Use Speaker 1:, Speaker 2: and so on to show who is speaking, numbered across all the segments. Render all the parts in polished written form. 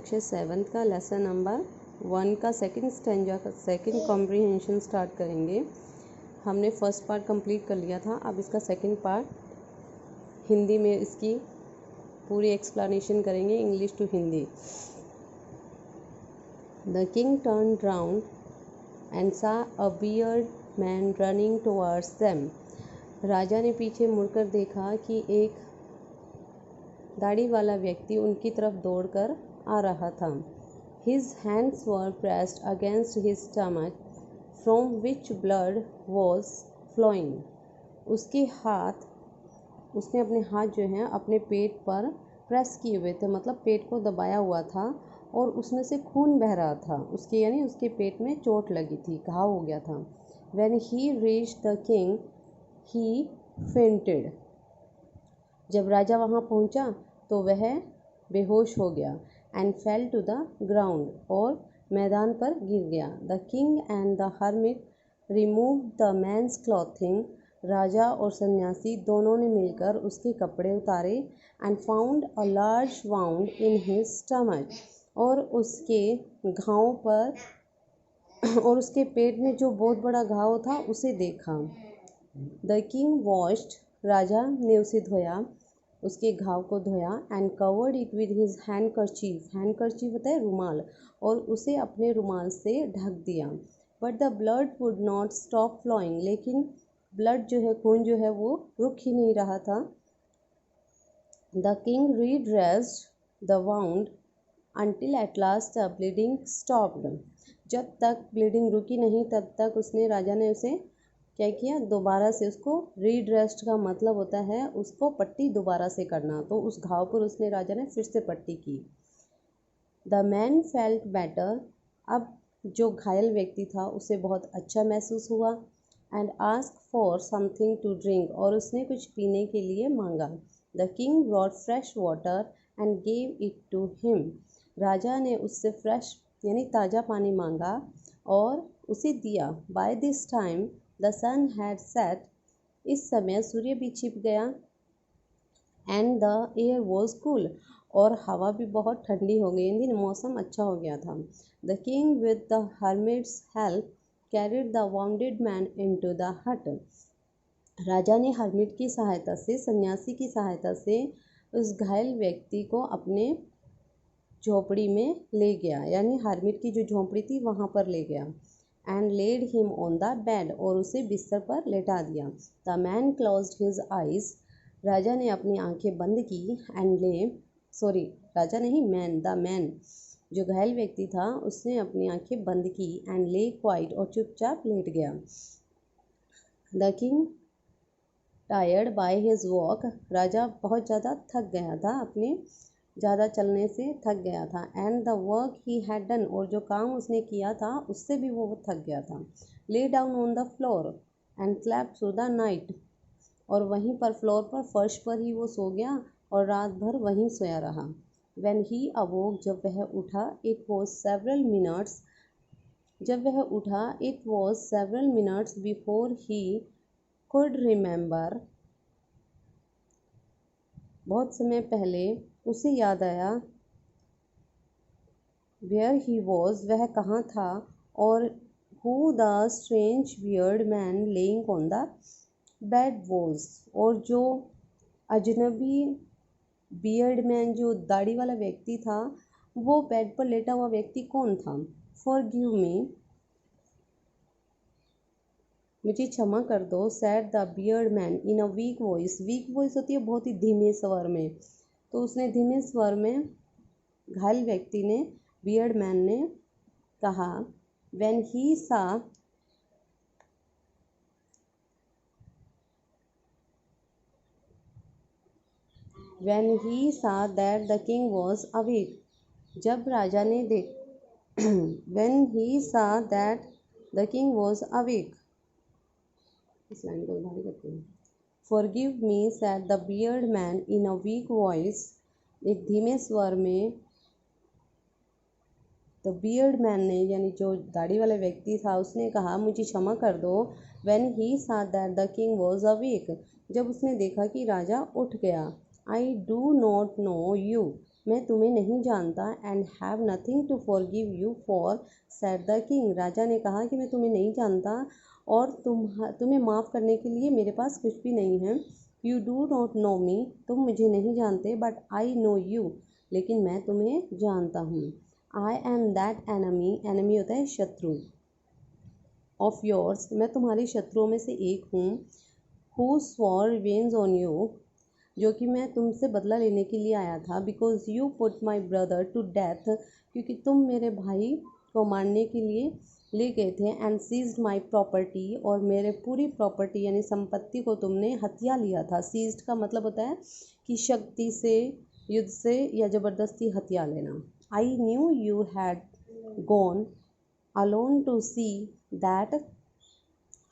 Speaker 1: कक्षा 7 का lesson number 1 का सेकंड स्टैंजा का सेकंड कॉम्प्रीहेंशन स्टार्ट करेंगे। हमने फर्स्ट पार्ट कंप्लीट कर लिया था, अब इसका सेकंड पार्ट हिंदी में इसकी पूरी एक्सप्लेनेशन करेंगे, English to Hindi. The king turned round and saw a beard man running towards them. राजा ने पीछे मुड़कर देखा कि एक दाढ़ी वाला व्यक्ति उनकी तरफ दौड़कर आ रहा था। His hands were pressed against his stomach, from which blood was flowing. उसने अपने हाथ जो हैं अपने पेट पर प्रेस किए हुए थे, मतलब पेट को दबाया हुआ था और उसमें से खून बह रहा था। उसके पेट में चोट लगी थी, घाव हो गया था। When he reached the king, he fainted. जब राजा वहाँ पहुँचा तो वह बेहोश हो गया। And fell to the ground, और मैदान पर गिर गया। The king and the hermit remove the man's clothing. राजा और सन्यासी दोनों ने मिलकर उसके कपड़े उतारे। And found a large wound in his stomach, और उसके घाव पर और उसके पेट में जो बहुत बड़ा घाव था उसे देखा। द किंग वॉश्ड, राजा ने उसे धोया, उसके घाव को धोया। And covered it with his handkerchief, handkerchief होता है रुमाल, और उसे अपने रुमाल से ढक दिया। But the blood would not stop flowing, लेकिन ब्लड जो है, खून जो है वो रुक ही नहीं रहा था। The king redressed the wound until at last the bleeding stopped. जब तक ब्लीडिंग रुकी नहीं तब तक राजा ने उसे क्या किया, दोबारा से उसको रीड्रेस्ट का मतलब होता है उसको पट्टी दोबारा से करना, तो उस घाव पर राजा ने फिर से पट्टी की। द मैन फेल्ट बेटर, अब जो घायल व्यक्ति था उसे बहुत अच्छा महसूस हुआ। And ask for something to drink, और उसने कुछ पीने के लिए मांगा। The king brought fresh water and gave it to him. राजा ने उससे फ्रेश यानी ताज़ा पानी मांगा और उसे दिया। By this time the sun had set, इस समय सूर्य भी छिप गया। And the air was cool, और हवा भी बहुत ठंडी हो गई थी, मौसम अच्छा हो गया था। The king with the hermits help carried the bounded man into the हट। राजा ने हर्मिट की सहायता से, सन्यासी की सहायता से उस घायल व्यक्ति को अपने झोपड़ी में ले गया, यानी हर्मिट की जो झोपड़ी थी वहाँ पर ले गया। And laid him on the bed, और उसे बिस्तर पर लेटा दिया। The man closed his eyes, राजा ने अपनी आंखें बंद की। एंड राजा नहीं, द मैन जो घायल व्यक्ति था उसने अपनी आंखें बंद की। एंड ले क्वाइट, और चुपचाप लेट गया। The king tired by his walk, राजा बहुत ज़्यादा थक गया था, अपने ज़्यादा चलने से थक गया था। And the work he had done, और जो काम उसने किया था उससे भी वो थक गया था। Lay down on the floor and slept through the night, और वहीं पर फ्लोर पर, फर्श पर ही वो सो गया और रात भर वहीं सोया रहा। व्हेन ही अवोक, जब वह उठा, it was several minutes before he could remember, बहुत समय पहले उसे याद आया। वेयर ही वॉज, वह कहाँ था। और who the strange beard man laying on the bed was, और जो अजनबी बियर्ड मैन, जो दाढ़ी वाला व्यक्ति था, वो बेड पर लेटा हुआ व्यक्ति कौन था। फॉरगिव मी, मुझे क्षमा कर दो। Sad the beard man in a week voice, week voice होती है बहुत ही धीमे स्वर में, तो उसने धीमे स्वर में, घायल व्यक्ति ने, बियर्ड मैन ने कहा। When he saw that the king was awake, जब राजा ने when he saw that the king was awake, इस लाइन को उधारी करते हैं। Forgive me sad the beard man in a week voice, एक धीमे स्वर में द बियर्ड मैन ने, यानी जो दाढ़ी वाला व्यक्ति था, उसने कहा मुझे क्षमा कर दो। When he saw that the king was awake, जब उसने देखा कि राजा उठ गया। I do not know you, मैं तुम्हें नहीं जानता and have nothing to forgive you for, said the king. राजा ने कहा कि मैं तुम्हें नहीं जानता और तुम्हें माफ़ करने के लिए मेरे पास कुछ भी नहीं है। यू डू नॉट नो मी, तुम मुझे नहीं जानते, बट आई नो यू, लेकिन मैं तुम्हें जानता हूँ। I am that enemy, enemy होता है शत्रु, ऑफ योर्स, मैं तुम्हारे शत्रुओं में से एक हूँ। हु स्वॉर रिवेंज ऑन यू, जो कि मैं तुमसे बदला लेने के लिए आया था। Because you put my brother to death, क्योंकि तुम मेरे भाई को मारने के लिए ले गए थे। एंड सीज्ड माई प्रॉपर्टी, और मेरे पूरी प्रॉपर्टी यानी संपत्ति को तुमने हथिया लिया था। सीज्ड का मतलब होता है कि शक्ति से, युद्ध से या ज़बरदस्ती हथिया लेना। I knew you had gone alone to see that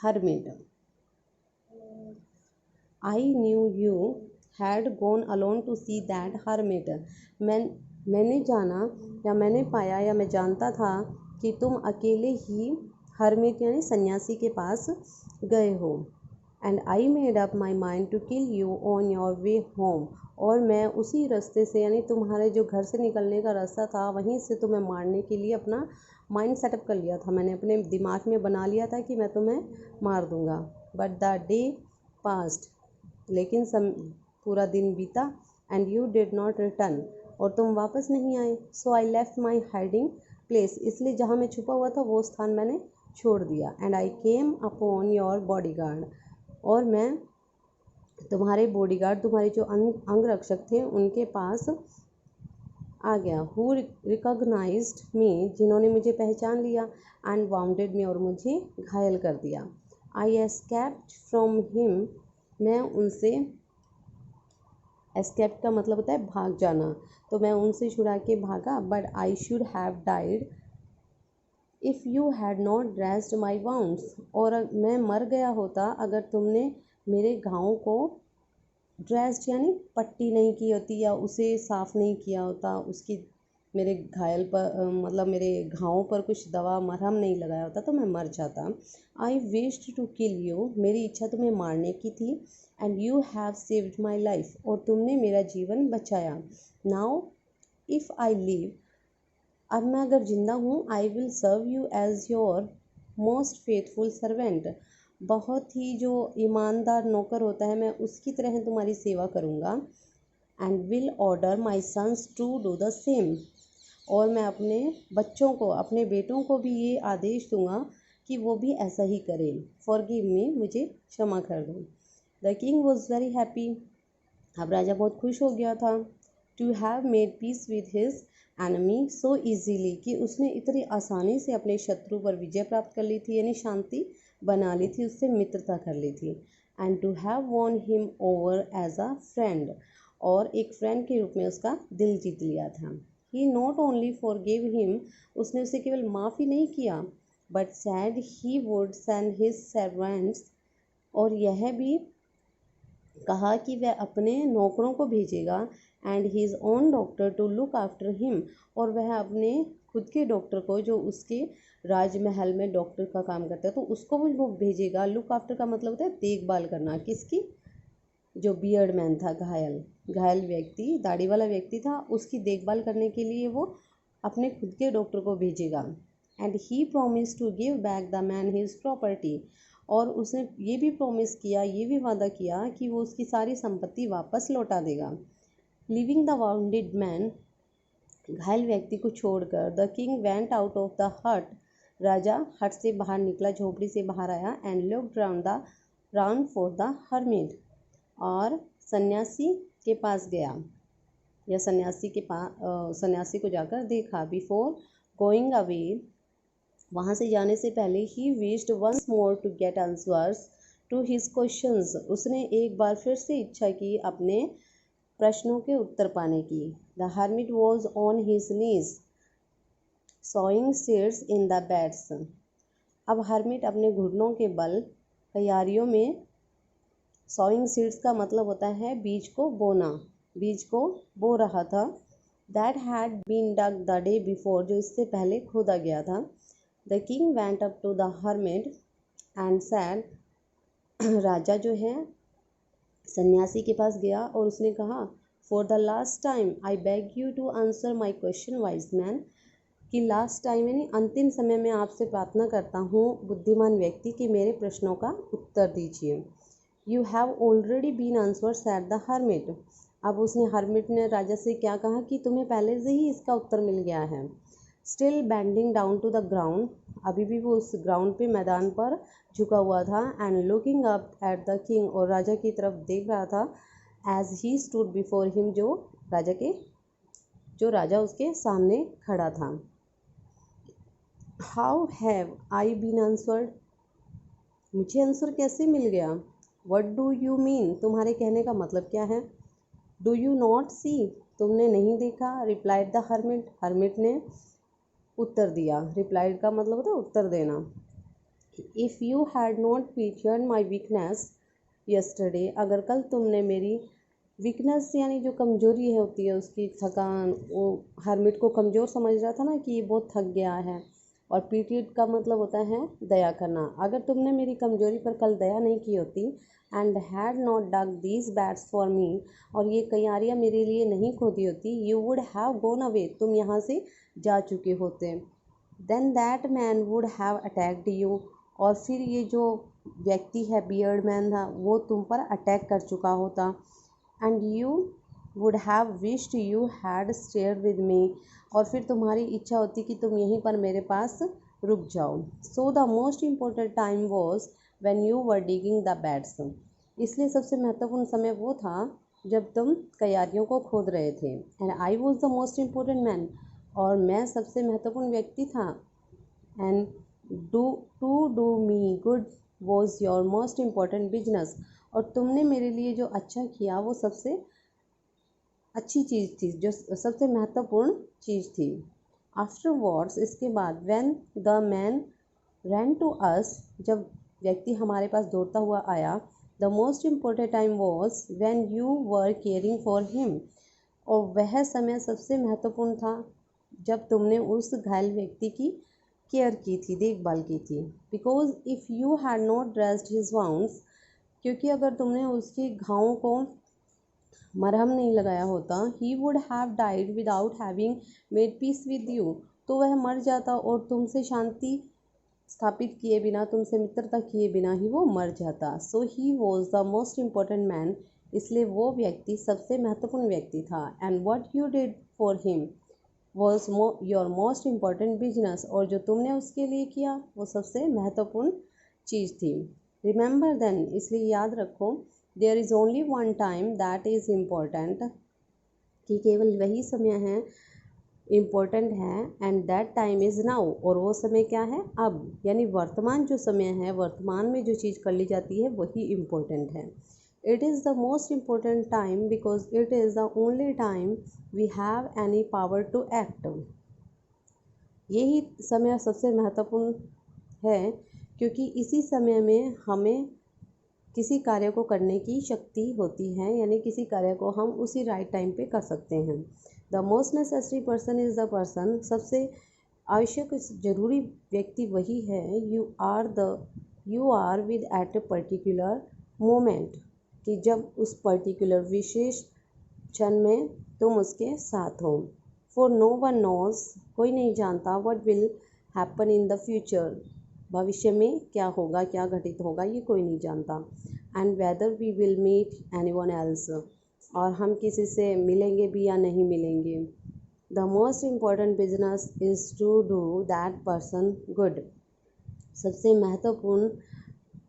Speaker 1: hermit. I knew you had gone alone to see that hermit. मैंने जाना या मैंने पाया या मैं जानता था कि तुम अकेले ही हर्मिट यानी सन्यासी के पास गए हो। And I made up my mind to kill you on your way home, और मैं उसी रास्ते से यानी तुम्हारे जो घर से निकलने का रास्ता था वहीं से तुम्हें मारने के लिए अपना माइंड सेटअप कर लिया था। मैंने अपने दिमाग में बना लिया था कि मैं तुम्हें मार दूंगा। बट द डे पास्ट, लेकिन पूरा दिन बीता। And you did not return, और तुम वापस नहीं आए। So I left my hiding place, इसलिए जहाँ मैं छुपा हुआ था वो स्थान मैंने छोड़ दिया। And I came upon your body guard, और मैं तुम्हारे बॉडीगार्ड, तुम्हारे जो अंग रक्षक थे उनके पास आ गया। हु रिकॉग्नाइज्ड मी, जिन्होंने मुझे पहचान लिया। एंड वाउंडेड मी, और मुझे घायल कर दिया। आई एस्केप्ड फ्रॉम हिम, मैं उनसे, एस्केप का मतलब होता है भाग जाना, तो मैं उनसे छुड़ा के भागा। But I should have died if you had not dressed my wounds, और मैं मर गया होता अगर तुमने मेरे घावों को ड्रेस्ड यानी पट्टी नहीं की होती या उसे साफ़ नहीं किया होता, उसकी मेरे घायल पर मतलब मेरे घावों पर कुछ दवा मरहम नहीं लगाया होता तो मैं मर जाता। I wished to kill you, मेरी इच्छा तुम्हें मारने की थी। And you have saved my life, और तुमने मेरा जीवन बचाया। नाउ इफ़ आई लिव, अब मैं अगर जिंदा हूँ, I will serve you as your most faithful servant, बहुत ही जो ईमानदार नौकर होता है मैं उसकी तरह तुम्हारी सेवा करूँगा। And will order my sons to do the same, और मैं अपने बच्चों को, अपने बेटों को भी ये आदेश दूंगा कि वो भी ऐसा ही करें। फॉरगिव मी, मुझे क्षमा कर दो। The king was very happy, अब राजा बहुत खुश हो गया था। To have made peace with his enemy so easily, कि उसने इतनी आसानी से अपने शत्रु पर विजय प्राप्त कर ली थी, यानी शांति बना ली थी, उससे मित्रता कर ली थी। And to have won him over as a friend, और एक फ्रेंड के रूप में उसका दिल जीत लिया था। ही नॉट ओनली फॉरगिव हिम, उसने उसे केवल माफ़ ही नहीं किया, but sad he would send his servants, और यह भी कहा कि वह अपने नौकरों को भेजेगा। And his own doctor to look after him, और वह अपने खुद के डॉक्टर को, जो उसके राजमहल में डॉक्टर का काम करता है तो उसको भी वो भेजेगा। लुक आफ्टर का मतलब होता है देखभाल करना, किसकी, जो बियर्ड मैन था, घायल घायल व्यक्ति, दाढ़ी वाला व्यक्ति था, उसकी देखभाल करने के लिए वो अपने खुद के डॉक्टर को भेजेगा। And he promise to give back the man his property, और उसने ये भी प्रॉमिस किया, ये भी वादा किया कि वो उसकी सारी संपत्ति वापस लौटा देगा। लिविंग द वाउंडेड मैन, घायल व्यक्ति को छोड़कर, the king went out of the हट, राजा हट से बाहर निकला, झोपड़ी से बाहर आया। And looked round for the hermit, और सन्यासी के पास गया या सन्यासी को जाकर देखा। बिफोर गोइंग अवे, वहाँ से जाने से पहले, he wished once more to get answers to his questions, उसने एक बार फिर से इच्छा की अपने प्रश्नों के उत्तर पाने की। The hermit was on his knees sowing seeds in the beds, अब हर्मिट अपने घुटनों के बल तैयारियों में, सोइंग सीड्स का मतलब होता है बीज को बोना, बीज को बो रहा था। That had been dug the day before, जो इससे पहले खोदा गया था। The king went up to the hermit and said, राजा जो है सन्यासी के पास गया और उसने कहा, for the last time I beg you to answer my question wise man, कि लास्ट टाइम यानी अंतिम समय में आपसे प्रार्थना करता हूँ बुद्धिमान व्यक्ति कि मेरे प्रश्नों का उत्तर दीजिए। You have already been answer said the hermit. अब उसने हर्मिट ने राजा से क्या कहा कि तुम्हें पहले से ही इसका उत्तर मिल गया है। Still bending down to the ground, अभी भी वो उस ग्राउंड पे मैदान पर झुका हुआ था। And looking up at the king, और राजा की तरफ देख रहा था। As he stood before him, जो राजा उसके सामने खड़ा था। How have I been answered, मुझे आंसर कैसे मिल गया। वट डू यू मीन, तुम्हारे कहने का मतलब क्या है। डू यू नॉट सी, तुमने नहीं देखा। रिप्लाइड द हर्मिट, हर्मिट ने उत्तर दिया। रिप्लाइड का मतलब होता है उत्तर देना। If you had not featured my weakness yesterday, अगर कल तुमने मेरी वीकनेस यानी जो कमजोरी है होती है उसकी थकान, वो हर्मिट को कमज़ोर समझ रहा था ना कि ये बहुत थक गया है। और पीटियड का मतलब होता है दया करना। अगर तुमने मेरी कमजोरी पर कल दया नहीं की होती, and had not dug these beds for me, और ये क्यारियाँ मेरे लिए नहीं खोदी होती, you would have gone away, तुम यहाँ से जा चुके होते। Then that man would have attacked you, और फिर ये जो व्यक्ति है बियर्ड मैन था वो तुम पर अटैक कर चुका होता। And you would have wished you had stared with me, और फिर तुम्हारी इच्छा होती कि तुम यहीं पर मेरे पास रुक जाओ। So the most important time was when you were digging the bats, इसलिए सबसे महत्वपूर्ण समय वो था जब तुम क्यारियों को खोद रहे थे। And I was the most important man, और मैं सबसे महत्वपूर्ण व्यक्ति था। And to do me good was your most important business, और तुमने मेरे लिए जो अच्छा किया वो सबसे अच्छी चीज़ थी, जो सबसे महत्वपूर्ण चीज़ थी। आफ्टर वर्ड्स, इसके बाद, when the man ran to us, जब व्यक्ति हमारे पास दौड़ता हुआ आया, the most important time was when you were caring for him, और वह समय सबसे महत्वपूर्ण था जब तुमने उस घायल व्यक्ति की केयर की थी, देखभाल की थी। Because if you had not dressed his wounds, क्योंकि अगर तुमने उसके घावों को मरहम नहीं लगाया होता, he would have died without having made peace with you, तो वह मर जाता और तुमसे शांति स्थापित किए बिना, तुमसे मित्रता किए बिना ही वो मर जाता। So he was the most important man, इसलिए वो व्यक्ति सबसे महत्वपूर्ण व्यक्ति था। And what you did for him was your most important business, और जो तुमने उसके लिए किया वो सबसे महत्वपूर्ण चीज़ थी। रिमेंबर देन, इसलिए याद रखो, there is only one time that is important, कि केवल वही समय है इम्पोर्टेंट है। And that time is now, और वो समय क्या है, अब, यानी वर्तमान जो समय है, वर्तमान में जो चीज़ कर ली जाती है वही इम्पोर्टेंट है। It is the most important time because it is the only time we have any power to act, यही समय सबसे महत्वपूर्ण है क्योंकि इसी समय में हमें किसी कार्य को करने की शक्ति होती है, यानी किसी कार्य को हम उसी राइट टाइम पे कर सकते हैं। The most necessary person is the person, सबसे आवश्यक ज़रूरी व्यक्ति वही है। You are with at a particular moment, कि जब उस पर्टिकुलर विशेष क्षण में तुम उसके साथ हो। फॉर नो वन नोज, कोई नहीं जानता, what will happen in the future, भविष्य में क्या होगा, क्या घटित होगा, ये कोई नहीं जानता। And whether we will meet anyone else, और हम किसी से मिलेंगे भी या नहीं मिलेंगे। The most important business is to do that person good, सबसे महत्वपूर्ण,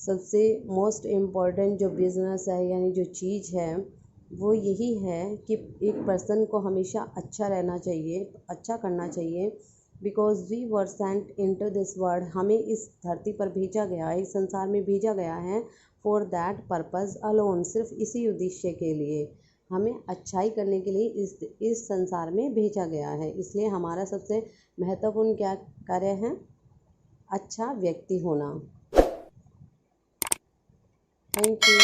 Speaker 1: सबसे मोस्ट इम्पॉर्टेंट जो बिज़नेस है यानी जो चीज़ है वो यही है कि एक पर्सन को हमेशा अच्छा रहना चाहिए, अच्छा करना चाहिए। Because we were sent into this world, हमें इस धरती पर भेजा गया है, इस संसार में भेजा गया है। फॉर दैट पर्पज़ अलोन, सिर्फ इसी उद्देश्य के लिए, हमें अच्छाई करने के लिए इस संसार में भेजा गया है। इसलिए हमारा सबसे महत्वपूर्ण क्या कार्य है, अच्छा व्यक्ति होना। Thank you.